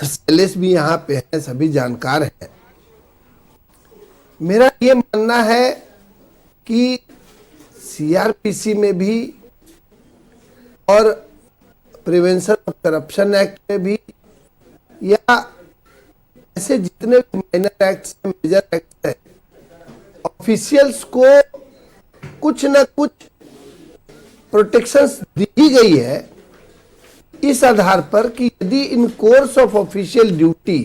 शैलेश भी यहाँ पे है, सभी जानकार हैं। मेरा ये मानना है कि सीआरपीसी में भी और प्रिवेंशन ऑफ करप्शन एक्ट में भी, या ऐसे जितने भी माइनर एक्ट्स हैं, मेजर एक्ट्स हैं, ऑफिशियल्स को कुछ न कुछ प्रोटेक्शंस दी गई है इस आधार पर कि यदि इन कोर्स ऑफ ऑफिशियल ड्यूटी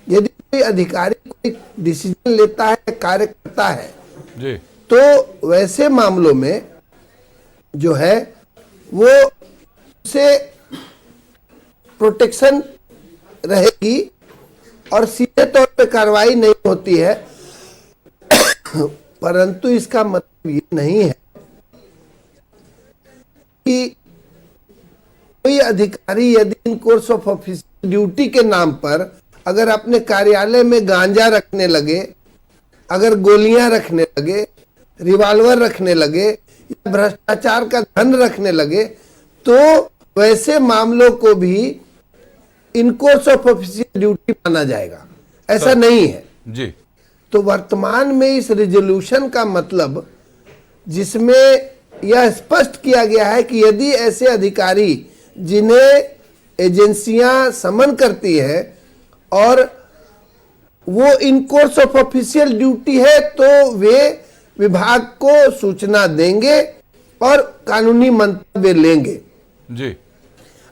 यदि कोई अधिकारी कोई डिसीजन लेता है, कार्य करता है जी, तो वैसे मामलों में जो है वो उसे प्रोटेक्शन रहेगी और सीधे तौर पे कार्रवाई नहीं होती है। परंतु इसका मतलब ये नहीं है कि कोई अधिकारी यदि इन कोर्स ऑफ ऑफिस ड्यूटी के नाम पर अगर अपने कार्यालय में गांजा रखने लगे, अगर गोलियां रखने लगे, रिवॉल्वर रखने लगे, या भ्रष्टाचार का धन रखने लगे, तो वैसे मामलों को भी इन कोर्स ऑफ ऑफिशियल ड्यूटी माना जाएगा। ऐसा नहीं है जी। तो वर्तमान में इस रेजोल्यूशन का मतलब, जिसमें यह स्पष्ट किया गया है कि यदि ऐसे अधिकारी जिन्हें एजेंसियां समन करती है और वो इन कोर्स ऑफ ऑफिशियल ड्यूटी है, तो वे विभाग को सूचना देंगे और कानूनी मंतव्य लेंगे जी।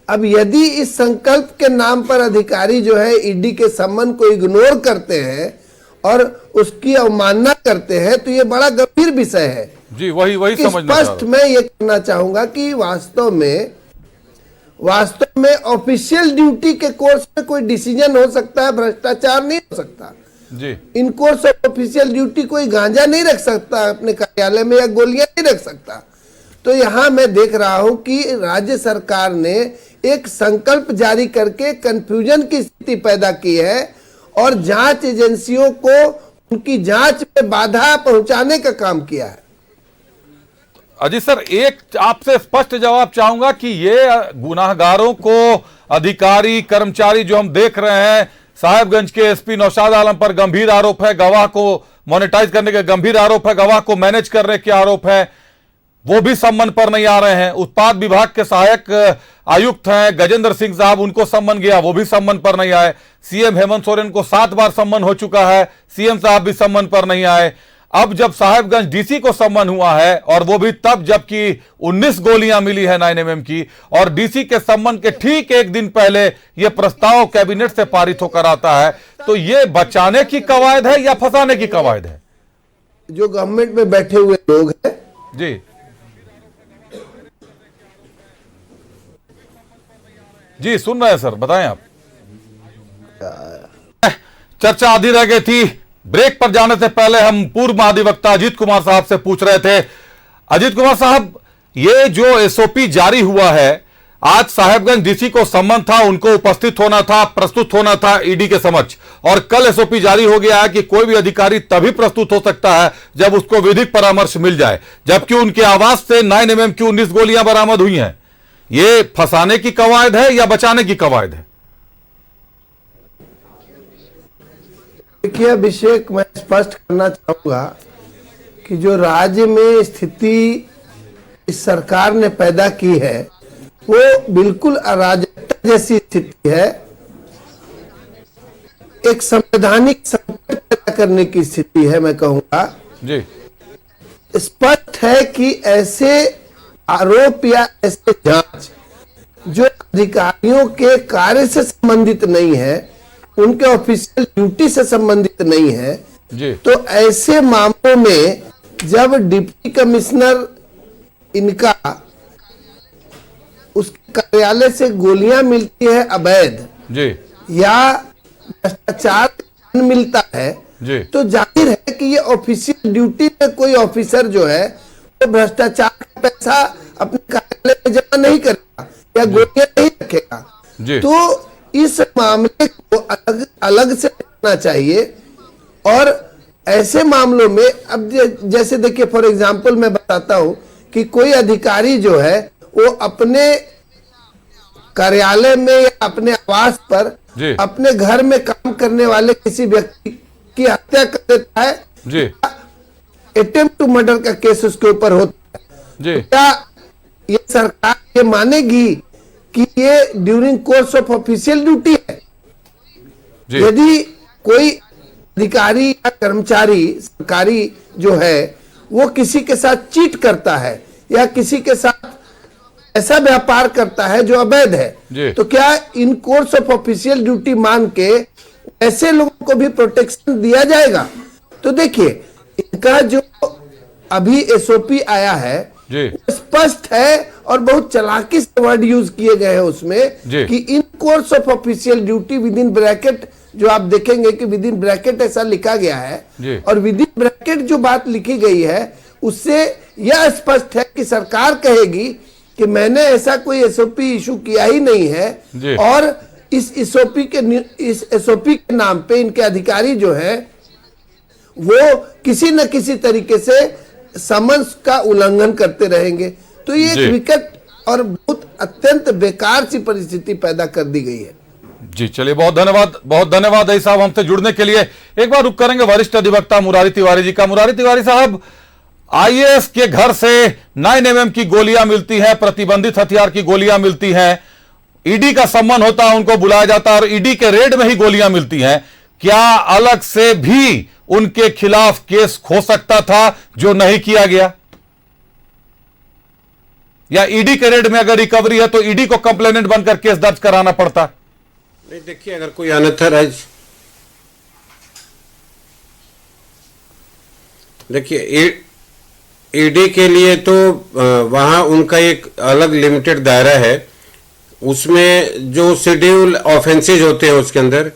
अब यदि इस संकल्प के नाम पर अधिकारी जो है ईडी के सम्मन को इग्नोर करते हैं और उसकी अवमानना करते हैं, तो ये बड़ा गंभीर विषय है जी। वही समझना स्पष्ट मैं ये कहना चाहूंगा कि वास्तव में ऑफिशियल ड्यूटी के कोर्स में कोई डिसीजन हो सकता है, भ्रष्टाचार नहीं हो सकता जी। इन कोर्स ऑफ ऑफिशियल ड्यूटी कोई गांजा नहीं रख सकता अपने कार्यालय में, या गोलियां नहीं रख सकता। तो यहां मैं देख रहा हूं कि राज्य सरकार ने एक संकल्प जारी करके कंफ्यूजन की स्थिति पैदा की है और जांच एजेंसियों को उनकी जांच में बाधा पहुंचाने का काम किया है। अजीत सर, एक आपसे स्पष्ट जवाब चाहूंगा कि ये गुनाहगारों को, अधिकारी कर्मचारी जो हम देख रहे हैं, साहिबगंज के एसपी नौशाद आलम पर गंभीर आरोप है, गवाह को मोनेटाइज करने के गंभीर आरोप है, गवाह को मैनेज करने के आरोप है, वो भी सम्मन पर नहीं आ रहे हैं। उत्पाद विभाग के सहायक आयुक्त हैं गजेंद्र सिंह साहब, उनको सम्मन गया, वो भी सम्मन पर नहीं आए। सीएम हेमंत सोरेन को 7 बार सम्मन हो चुका है, सीएम साहब भी सम्मन पर नहीं आए। अब जब साहिबगंज डीसी को सम्मन हुआ है, और वो भी तब जबकि 19 गोलियां मिली है 9mm की, और डीसी के सम्मन के ठीक एक दिन पहले यह प्रस्ताव कैबिनेट से पारित होकर आता है, तो यह बचाने की कवायद है या फंसाने की कवायद है? जो गवर्नमेंट में बैठे हुए लोग हैं जी सुन रहे हैं सर, बताएं आप। चर्चा आधी रह गई थी। ब्रेक पर जाने से पहले हम पूर्व महाधिवक्ता अजीत कुमार साहब से पूछ रहे थे। अजीत कुमार साहब, ये जो एसओपी जारी हुआ है, आज साहिबगंज डीसी को सम्मन था, उनको उपस्थित होना था, प्रस्तुत होना था ईडी के समक्ष, और कल एसओपी जारी हो गया है कि कोई भी अधिकारी तभी प्रस्तुत हो सकता है जब उसको विधिक परामर्श मिल जाए, जबकि उनके आवास से 9mm की 19 गोलियां बरामद हुई हैं। ये फंसाने की कवायद है या बचाने की कवायद है? देखिए अभिषेक, मैं स्पष्ट करना चाहूंगा कि जो राज्य में स्थिति इस सरकार ने पैदा की है वो बिल्कुल अराजकता जैसी स्थिति है, एक संवैधानिक संकट पैदा करने की स्थिति है। मैं कहूंगा जी, स्पष्ट है कि ऐसे आरोप या ऐसे जांच जो अधिकारियों के कार्य से संबंधित नहीं है, उनके ऑफिशियल ड्यूटी से संबंधित नहीं है जी, तो ऐसे मामलों में जब डिप्टी कमिश्नर इनका उसके कार्यालय से गोलियां मिलती है अवैध जी, या भ्रष्टाचार मिलता है जी, तो जाहिर है कि ये ऑफिशियल ड्यूटी में कोई ऑफिसर जो है वो भ्रष्टाचार का पैसा अपने कार्यालय में जमा नहीं करेगा या गोलियां नहीं रखेगा। तो इस मामले को अलग अलग से रखना चाहिए। और ऐसे मामलों में अब जैसे देखिए, फॉर एग्जांपल मैं बताता हूं कि कोई अधिकारी जो है वो अपने कार्यालय में या अपने आवास पर अपने घर में काम करने वाले किसी व्यक्ति की हत्या कर देता है जी, अटेम्प्ट टू मर्डर का केस उसके ऊपर होता है जी, तो क्या ये सरकार ये मानेगी कि ये during course of official duty है? यदि कोई अधिकारी या कर्मचारी सरकारी जो है वो किसी के साथ चीट करता है या किसी के साथ ऐसा व्यापार करता है जो अवैध है, तो क्या इन कोर्स ऑफ ऑफिशियल ड्यूटी मान के ऐसे लोगों को भी प्रोटेक्शन दिया जाएगा? तो देखिए, इनका जो अभी एसओपी आया है स्पष्ट है और बहुत चालाकी से वर्ड यूज किए गए हैं उसमें कि in course of official duty with in bracket, जो आप देखेंगे कि विद इन ब्रैकेट ऐसा लिखा गया है, और विद इन ब्रैकेट जो बात लिखी गई है उससे यह स्पष्ट है कि सरकार कहेगी कि मैंने ऐसा कोई एसओपी इशू किया ही नहीं है, और इस एसओपी के नाम पे इनके अधिकारी जो है वो किसी न किसी तरीके से समन्स का उल्लंघन करते रहेंगे। तो ये एक विकट और बहुत अत्यंत बेकार सी परिस्थिति पैदा कर दी गई है। जी चलिए, बहुत धन्यवाद अई साहब हमसे जुड़ने के लिए। एक बार रुक करेंगे वरिष्ठ अधिवक्ता मुरारी तिवारी जी का। मुरारी तिवारी साहब, आईएएस के घर से 9mm की गोलियां मिलती हैं, प्रतिबंधित हथियार की गोलियां मिलती हैं, ईडी का सम्मन होता है, उनको बुलाया जाता है और ईडी के रेड में ही गोलियां मिलती हैं। क्या अलग से भी उनके खिलाफ केस हो सकता था जो नहीं किया गया? या ईडी के रेड में अगर रिकवरी है तो ईडी को कंप्लेनेंट बनकर केस दर्ज कराना पड़ता? नहीं, देखिए, अगर कोई अनऑथराइज, देखिए ईडी के लिए तो वहां उनका एक अलग लिमिटेड दायरा है, उसमें जो शेड्यूल ऑफेंसेज होते हैं उसके अंदर,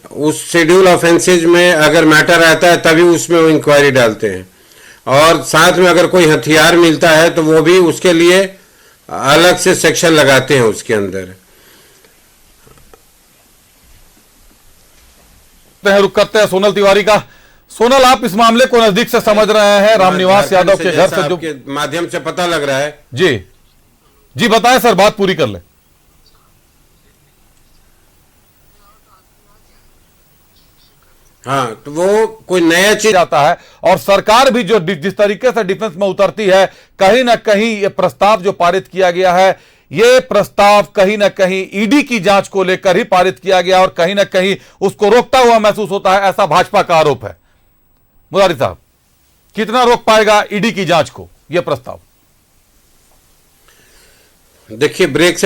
उस शेड्यूल ऑफेंसेज में अगर मैटर आता है तभी उसमें वो इंक्वायरी डालते हैं, और साथ में अगर कोई हथियार मिलता है तो वो भी उसके लिए अलग से सेक्शन लगाते हैं उसके अंदर। रुक करते हैं सोनल तिवारी का। सोनल, आप इस मामले को नजदीक से समझ रहे हैं, रामनिवास यादव के घर से जो माध्यम से पता लग रहा है। जी बताएं सर, बात पूरी कर ले। हाँ, तो वो कोई नया चीज आता है, और सरकार भी जो जिस तरीके से डिफेंस में उतरती है, कहीं ना कहीं ये प्रस्ताव जो पारित किया गया है, ये प्रस्ताव कहीं ना कहीं ईडी की जांच को लेकर ही पारित किया गया और कहीं ना कहीं उसको रोकता हुआ महसूस होता है, ऐसा भाजपा का आरोप है। मुरारी साहब, कितना रोक पाएगा ईडी की जांच को यह प्रस्ताव? देखिए ब्रेक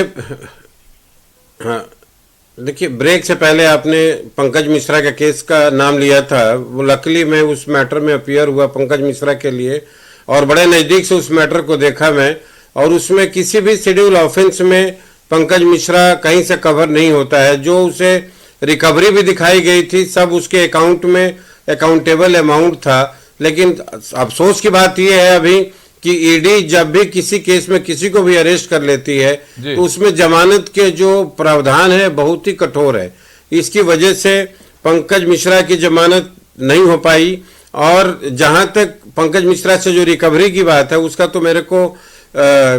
से पहले आपने पंकज मिश्रा के केस का नाम लिया था। वो लकीली मैं उस मैटर में अपीयर हुआ पंकज मिश्रा के लिए और बड़े नज़दीक से उस मैटर को देखा मैं, और उसमें किसी भी शेड्यूल ऑफेंस में पंकज मिश्रा कहीं से कवर नहीं होता है। जो उसे रिकवरी भी दिखाई गई थी सब उसके अकाउंट में अकाउंटेबल अमाउंट था। लेकिन अफसोस की बात यह है अभी कि ईडी जब भी किसी केस में किसी को भी अरेस्ट कर लेती है तो उसमें जमानत के जो प्रावधान है बहुत ही कठोर है। इसकी वजह से पंकज मिश्रा की जमानत नहीं हो पाई। और जहां तक पंकज मिश्रा से जो रिकवरी की बात है उसका तो मेरे को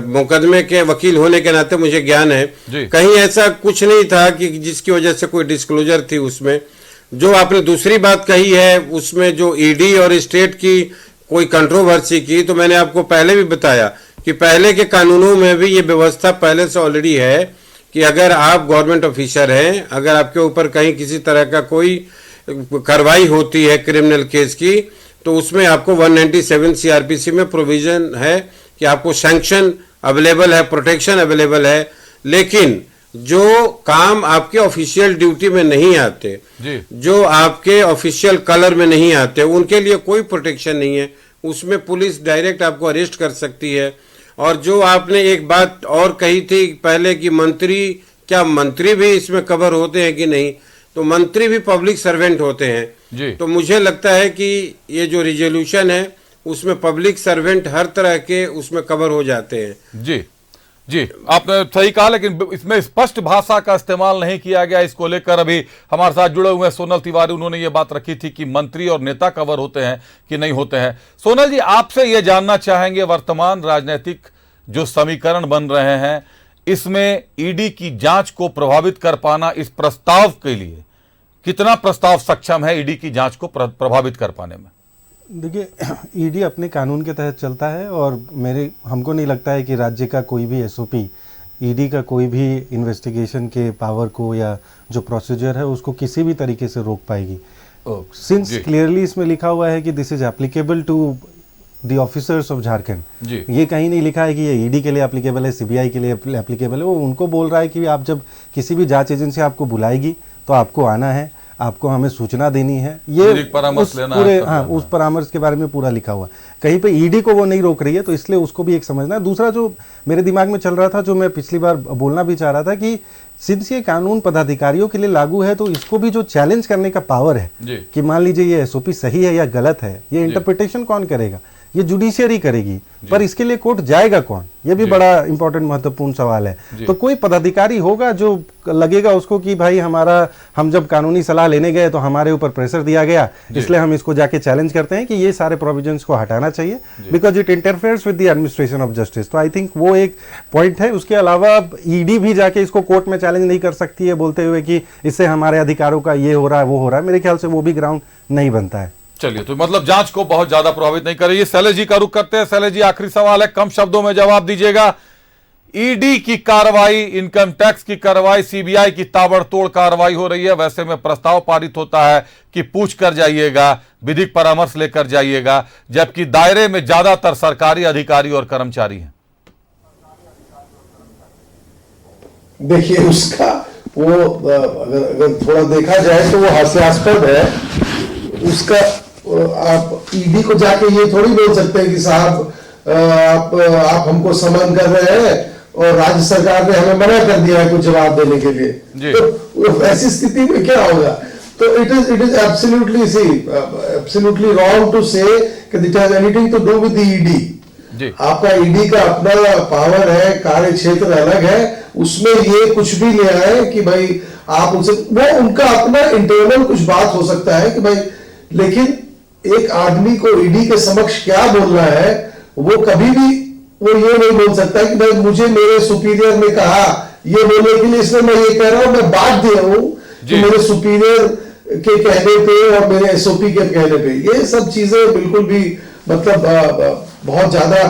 मुकदमे के वकील होने के नाते मुझे ज्ञान है, कहीं ऐसा कुछ नहीं था कि जिसकी वजह से कोई डिस्क्लोजर थी उसमें। जो आपने दूसरी बात कही है उसमें जो ईडी और स्टेट की कोई कंट्रोवर्सी की, तो मैंने आपको पहले भी बताया कि पहले के कानूनों में भी ये व्यवस्था पहले से ऑलरेडी है कि अगर आप गवर्नमेंट ऑफिसर हैं, अगर आपके ऊपर कहीं किसी तरह का कोई कार्रवाई होती है क्रिमिनल केस की, तो उसमें आपको 197 सीआरपीसी में प्रोविजन है कि आपको सैंक्शन अवेलेबल है, प्रोटेक्शन अवेलेबल है। लेकिन जो काम आपके ऑफिशियल ड्यूटी में नहीं आते, जो आपके ऑफिशियल कलर में नहीं आते, उनके लिए कोई प्रोटेक्शन नहीं है। उसमें पुलिस डायरेक्ट आपको अरेस्ट कर सकती है। और जो आपने एक बात और कही थी पहले कि मंत्री, क्या मंत्री भी इसमें कवर होते हैं कि नहीं, तो मंत्री भी पब्लिक सर्वेंट होते हैं। तो मुझे लगता है कि ये जो रिजोल्यूशन है उसमें पब्लिक सर्वेंट हर तरह के उसमें कवर हो जाते हैं। जी आपने सही कहा, लेकिन इसमें स्पष्ट भाषा का इस्तेमाल नहीं किया गया। इसको लेकर अभी हमारे साथ जुड़े हुए सोनल तिवारी, उन्होंने ये बात रखी थी कि मंत्री और नेता कवर होते हैं कि नहीं होते हैं। सोनल जी, आपसे ये जानना चाहेंगे, वर्तमान राजनीतिक जो समीकरण बन रहे हैं इसमें ईडी की जांच को प्रभावित कर पाना, इस प्रस्ताव के लिए कितना प्रस्ताव सक्षम है ईडी की जांच को प्रभावित कर पाने में? देखिए, ईडी अपने कानून के तहत चलता है और हमको नहीं लगता है कि राज्य का कोई भी एसओपी ईडी का कोई भी इन्वेस्टिगेशन के पावर को या जो प्रोसीजर है उसको किसी भी तरीके से रोक पाएगी। सिंस क्लियरली इसमें लिखा हुआ है कि this is applicable to the officers of Jharkhand, ये कहीं नहीं लिखा है कि ये ईडी के लिए एप्लीकेबल है, सीबीआई के लिए एप्लीकेबल है। वो उनको बोल रहा है कि आप जब किसी भी जांच एजेंसी आपको बुलाएगी तो आपको आना है, आपको हमें सूचना देनी है। ये परामर्श लेना पूरे उस परामर्श के बारे में पूरा लिखा हुआ। कहीं पे ईडी को वो नहीं रोक रही है, तो इसलिए उसको भी एक समझना है। दूसरा जो मेरे दिमाग में चल रहा था, जो मैं पिछली बार बोलना भी चाह रहा था, कि सिंस ये कानून पदाधिकारियों के लिए लागू है तो इसको भी जो चैलेंज करने का पावर है कि मान लीजिए ये एसओपी सही है या गलत है, ये इंटरप्रिटेशन कौन करेगा? ये जुडिशियरी करेगी, पर इसके लिए कोर्ट जाएगा कौन? ये भी बड़ा इंपॉर्टेंट महत्वपूर्ण सवाल है। तो कोई पदाधिकारी होगा जो लगेगा उसको कि भाई हम जब कानूनी सलाह लेने गए तो हमारे ऊपर प्रेशर दिया गया, इसलिए हम इसको जाके चैलेंज करते हैं कि ये सारे प्रोविजंस को हटाना चाहिए because it interferes with the administration of justice. तो आई थिंक वो एक पॉइंट है। उसके अलावा ईडी भी जाके इसको कोर्ट में चैलेंज नहीं कर सकती है बोलते हुए कि इससे हमारे अधिकारों का ये हो रहा है वो हो रहा है। मेरे ख्याल से वो भी ग्राउंड नहीं बनता है। चलिए, तो मतलब जांच को बहुत ज्यादा प्रभावित नहीं करेगी। शैलेश जी का रुख करते हैं। शैलेश जी, आखिरी सवाल है, कम शब्दों में जवाब दीजिएगा। ईडी की कार्रवाई, इनकम टैक्स की कार्रवाई, सीबीआई की ताबड़तोड़ कार्रवाई हो रही है। वैसे में प्रस्ताव पारित होता है कि पूछ कर जाइएगा, विधिक परामर्श लेकर जाइएगा, जबकि दायरे में ज्यादातर सरकारी अधिकारी और कर्मचारी हैं। देखिए, उसका वो अगर थोड़ा देखा जाए तो वो हास्यास्पद है। उसका आप ईडी को जाके ये थोड़ी बोल सकते हैं कि साहब आप हमको समन कर रहे हैं और राज्य सरकार ने हमें मना कर दिया है कुछ जवाब देने के लिए। तो ऐसी स्थिति में क्या होगा? तो it is absolutely wrong to say it has anything to do with the ED. आपका ईडी का अपना पावर है, कार्य क्षेत्र अलग है, उसमें ये कुछ भी ले आए कि भाई आप उनसे, वो उनका अपना इंटरनल कुछ बात हो सकता है कि भाई, लेकिन एक आदमी को ईडी के समक्ष क्या बोलना है, वो कभी भी वो ये नहीं बोल सकता कि भाई मुझे मेरे सुपीरियर ने कहा ये बोलने के लिए, इसलिए मैं ये कह रहा हूं, मैं बाध्य हूं कि मेरे सुपीरियर के कहने पे और मेरे एसओपी के कहने पे। ये सब चीजें बिल्कुल भी मतलब बहुत ज्यादा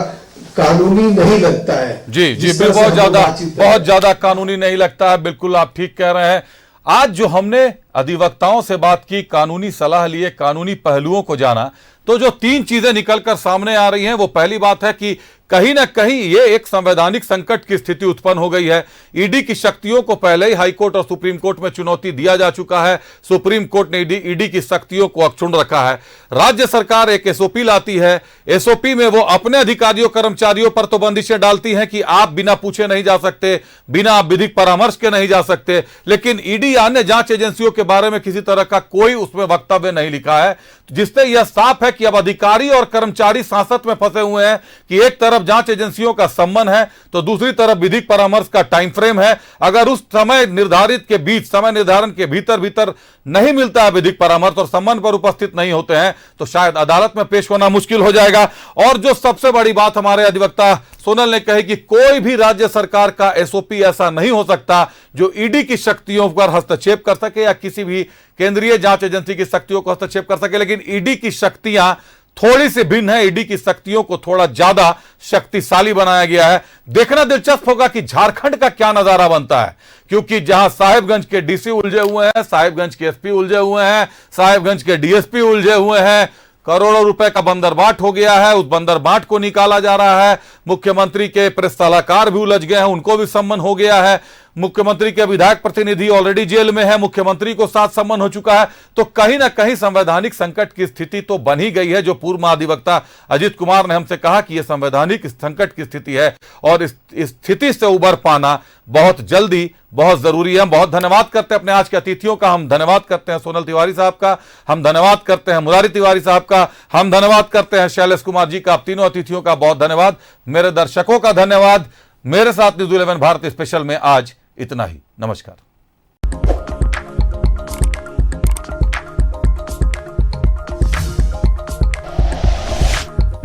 कानूनी नहीं लगता है। जी बहुत ज्यादा कानूनी नहीं लगता है। बिल्कुल आप ठीक कह रहे हैं। आज जो हमने अधिवक्ताओं से बात की, कानूनी सलाह लिए, कानूनी पहलुओं को जाना, तो जो 3 चीजें निकलकर सामने आ रही हैं वो पहली बात है कि कहीं ना कहीं ये एक संवैधानिक संकट की स्थिति उत्पन्न हो गई है। ईडी की शक्तियों को पहले ही हाईकोर्ट और सुप्रीम कोर्ट में चुनौती दिया जा चुका है। सुप्रीम कोर्ट ने ईडी की शक्तियों को अक्षुण्ण रखा है। राज्य सरकार एक एसओपी लाती है, एसओपी में वो अपने अधिकारियों कर्मचारियों पर तो बंदिशें डालती हैं कि आप बिना पूछे नहीं जा सकते, बिना विधिक परामर्श के नहीं जा सकते, लेकिन ईडी अन्य जांच एजेंसियों के बारे में किसी तरह का कोई उसमें वक्तव्य नहीं लिखा है, जिससे यह साफ है कि अब अधिकारी और कर्मचारी सांसत में फंसे हुए हैं कि एक तरफ जांच एजेंसियों का सम्मान है तो दूसरी तरफ विधिक परामर्श का टाइम फ्रेम है। अगर उस समय निर्धारित के बीच, समय निर्धारण के भीतर नहीं मिलता है विधिक परामर्श और सम्मान पर उपस्थित नहीं होते हैं तो शायद अदालत में पेश होना मुश्किल हो जाएगा। और जो सबसे बड़ी बात हमारे अधिवक्ता सोनल ने कही कि कोई भी राज्य सरकार का एसओपी ऐसा नहीं हो सकता जो ईडी की शक्तियों पर हस्तक्षेप कर सके या किसी भी केंद्रीय जांच एजेंसी की शक्तियों को हस्तक्षेप कर सके, लेकिन ईडी की शक्तियां थोड़ी सी भिन्न है। ईडी की शक्तियों को थोड़ा ज्यादा शक्तिशाली बनाया गया है। देखना दिलचस्प होगा कि झारखंड का क्या नजारा बनता है, क्योंकि जहां साहिबगंज के डीसी उलझे हुए हैं, साहिबगंज के एसपी उलझे हुए हैं, साहिबगंज के डीएसपी उलझे हुए हैं, करोड़ों रुपए का बंदरबाट हो गया है, उस बंदरबाट को निकाला जा रहा है। मुख्यमंत्री के प्रेस सलाहकार भी उलझ गए हैं, उनको भी सम्मन हो गया है। मुख्यमंत्री के विधायक प्रतिनिधि ऑलरेडी जेल में है, मुख्यमंत्री को 7 सम्मन हो चुका है। तो कहीं ना कहीं संवैधानिक संकट की स्थिति तो बन ही गई है। जो पूर्व महाधिवक्ता अजित कुमार ने हमसे कहा कि यह संवैधानिक संकट की स्थिति है और इस स्थिति से उबर पाना बहुत जल्दी बहुत जरूरी है। हम बहुत धन्यवाद करते हैं अपने आज के अतिथियों का। हम धन्यवाद करते हैं सोनल तिवारी साहब का, हम धन्यवाद करते हैं मुरारी तिवारी साहब का, हम धन्यवाद करते हैं शैलेश कुमार जी का। आप तीनों अतिथियों का बहुत धन्यवाद। मेरे दर्शकों का धन्यवाद। मेरे साथ न्यूज़ 11 भारत स्पेशल में आज इतना ही। नमस्कार।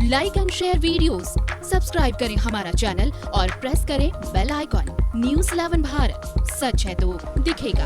Like and share videos, subscribe करें हमारा चैनल और प्रेस करें बेल आइकॉन। न्यूज़ 11 भारत, सच है तो दिखेगा।